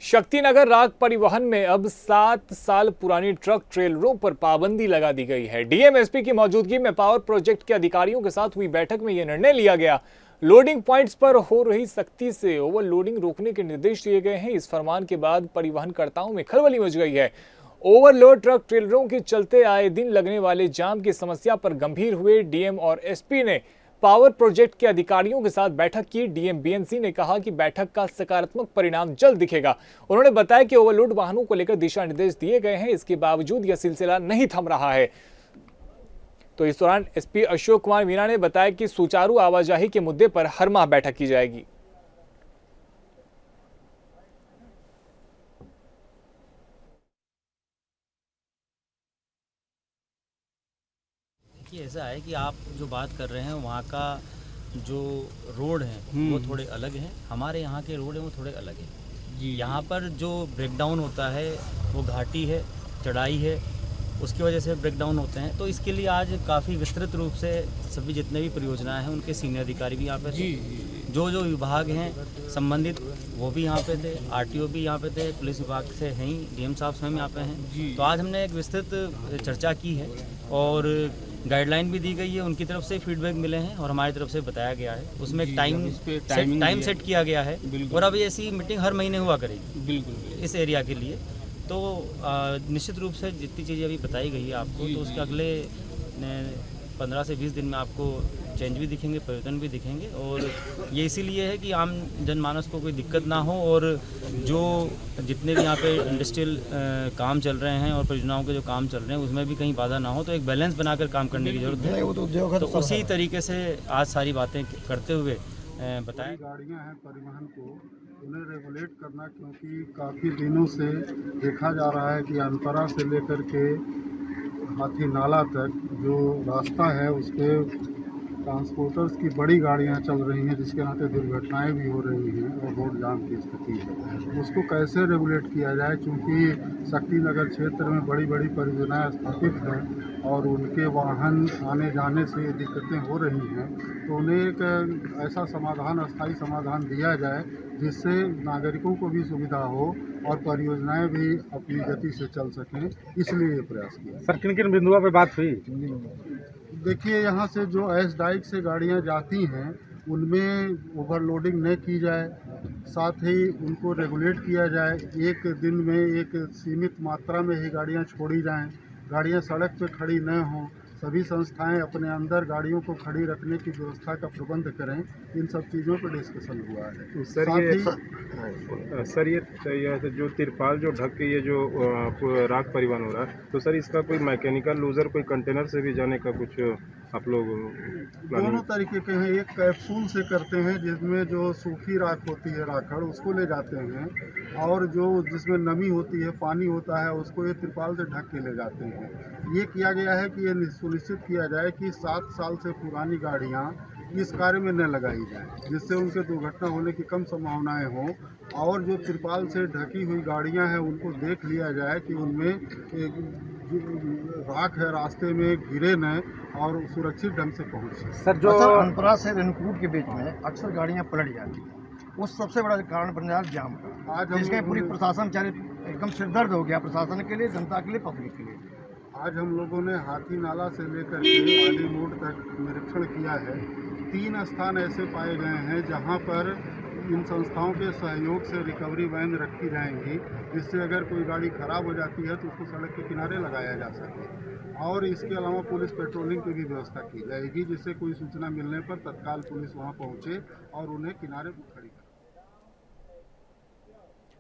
शक्तिनगर राग परिवहन में अब 7 साल पुरानी ट्रक ट्रेलरों पर पाबंदी लगा दी गई है। डीएम एसपी की मौजूदगी में पावर प्रोजेक्ट के अधिकारियों के साथ हुई बैठक में यह निर्णय लिया गया। लोडिंग पॉइंट्स पर हो रही सख्ती से ओवरलोडिंग रोकने के निर्देश दिए गए हैं। इस फरमान के बाद परिवहनकर्ताओं में खलबली मच गई है। ओवरलोड ट्रक ट्रेलरों के चलते आए दिन लगने वाले जाम की समस्या पर गंभीर हुए डीएम और एसपी ने पावर प्रोजेक्ट के अधिकारियों के साथ बैठक की। डीएम बीएनसी ने कहा कि बैठक का सकारात्मक परिणाम जल्द दिखेगा। उन्होंने बताया कि ओवरलोड वाहनों को लेकर दिशा निर्देश दिए गए हैं, इसके बावजूद यह सिलसिला नहीं थम रहा है। तो इस दौरान एसपी अशोक कुमार मीणा ने बताया कि सुचारू आवाजाही के मुद्दे पर हर माह बैठक की जाएगी। कि ऐसा है कि आप जो बात कर रहे हैं वहाँ का जो रोड है वो थोड़े अलग हैं, हमारे यहाँ के रोड हैं वो थोड़े अलग हैं जी। यहाँ पर जो ब्रेकडाउन होता है वो घाटी है, चढ़ाई है, उसकी वजह से ब्रेकडाउन होते हैं। तो इसके लिए आज काफ़ी विस्तृत रूप से सभी जितने भी परियोजनाएं हैं उनके सीनियर अधिकारी भी यहाँ पे थे, जो विभाग हैं संबंधित वो भी यहाँ पे थे, आरटीओ भी यहाँ पे थे, पुलिस विभाग से हैं ही, डीएम साहब स्वयं यहाँ पे हैं। तो आज हमने एक विस्तृत चर्चा की है और गाइडलाइन भी दी गई है, उनकी तरफ से फीडबैक मिले हैं और हमारी तरफ से बताया गया है। उसमें एक टाइम सेट किया गया है और अब ऐसी मीटिंग हर महीने हुआ करेगी बिल्कुल इस एरिया के लिए। तो निश्चित रूप से जितनी चीज़ें अभी बताई गई है आपको, तो उसके अगले 15 से 20 दिन में आपको चेंज भी दिखेंगे, परिवर्तन भी दिखेंगे। और ये इसीलिए है कि आम जनमानस को कोई दिक्कत ना हो और जो जितने भी यहाँ पे इंडस्ट्रियल काम चल रहे हैं और परियोजनाओं के जो काम चल रहे हैं उसमें भी कहीं बाधा ना हो, तो एक बैलेंस बनाकर काम करने की जरूरत है। तो उसी तरीके से आज सारी बातें करते हुए बताएं। गाड़ियाँ हैं परिवहन को उन्हें रेगुलेट करना, क्योंकि काफ़ी दिनों से देखा जा रहा है कि अंतरा से लेकर के हाथी नाला तक जो रास्ता है उस पर ट्रांसपोर्टर्स की बड़ी गाड़ियां चल रही हैं, जिसके नाते दुर्घटनाएं भी हो रही हैं और रोड जाम की स्थिति है। उसको कैसे रेगुलेट किया जाए, क्योंकि शक्तिनगर क्षेत्र में बड़ी बड़ी परियोजनाएं स्थापित हैं और उनके वाहन आने जाने से दिक्कतें हो रही हैं। तो उन्हें एक ऐसा समाधान, अस्थायी समाधान दिया जाए जिससे नागरिकों को भी सुविधा हो और परियोजनाएं भी अपनी गति से चल सकें, इसलिए ये प्रयास किया। सर किन किन बिंदुओं पे बात हुई? देखिए, यहाँ से जो एस डाइक से गाड़ियाँ जाती हैं उनमें ओवरलोडिंग न की जाए, साथ ही उनको रेगुलेट किया जाए। एक दिन में एक सीमित मात्रा में ही गाड़ियाँ छोड़ी जाएं, गाड़ियाँ सड़क पे खड़ी न हों। सभी संस्थाएं अपने अंदर गाड़ियों को खड़ी रखने की व्यवस्था का प्रबंध करें। इन सब चीज़ों पर डिस्कशन हुआ है। सर ये जो तिरपाल जो ढक के ये जो राग परिवहन हो रहा है, तो सर इसका कोई मैकेनिकल लूजर, कोई कंटेनर से भी जाने का कुछ आप लोग दोनों तरीके के हैं। एक कैप्सूल से करते हैं जिसमें जो सूखी राख होती है, राखड़, उसको ले जाते हैं, और जो जिसमें नमी होती है, पानी होता है, उसको ये तिरपाल से ढक के ले जाते हैं। ये किया गया है कि ये सुनिश्चित किया जाए कि 7 साल से पुरानी गाड़ियाँ इस कार्य में न लगाई जाए, जिससे उनके दुर्घटना होने की कम संभावनाएं हों। और जो तिरपाल से ढकी हुई गाड़ियां हैं उनको देख लिया जाए कि उनमें राख है, रास्ते में गिरे न और सुरक्षित ढंग से पहुँचे। सर जो अनपरा से रेनकूट के बीच में अक्सर गाड़ियां पलट जाती हैं, वो सबसे बड़ा कारण बन रहा है जाम का। आज जिसके पूरी प्रशासन एकदम सिरदर्द हो गया, प्रशासन के लिए, जनता के लिए, पब्लिक के लिए। आज हम लोगों ने हाथी नाला से लेकर के आली मोड़ तक निरीक्षण किया है। 3 स्थान ऐसे पाए गए हैं जहां पर इन संस्थाओं के सहयोग से रिकवरी वैन रखी जाएंगी, जिससे अगर कोई गाड़ी खराब हो जाती है तो उसको सड़क के किनारे लगाया जा सके। और इसके अलावा पुलिस पेट्रोलिंग की भी व्यवस्था की जाएगी, जिससे कोई सूचना मिलने पर तत्काल पुलिस वहां पहुंचे और उन्हें किनारे पर खड़ी करे।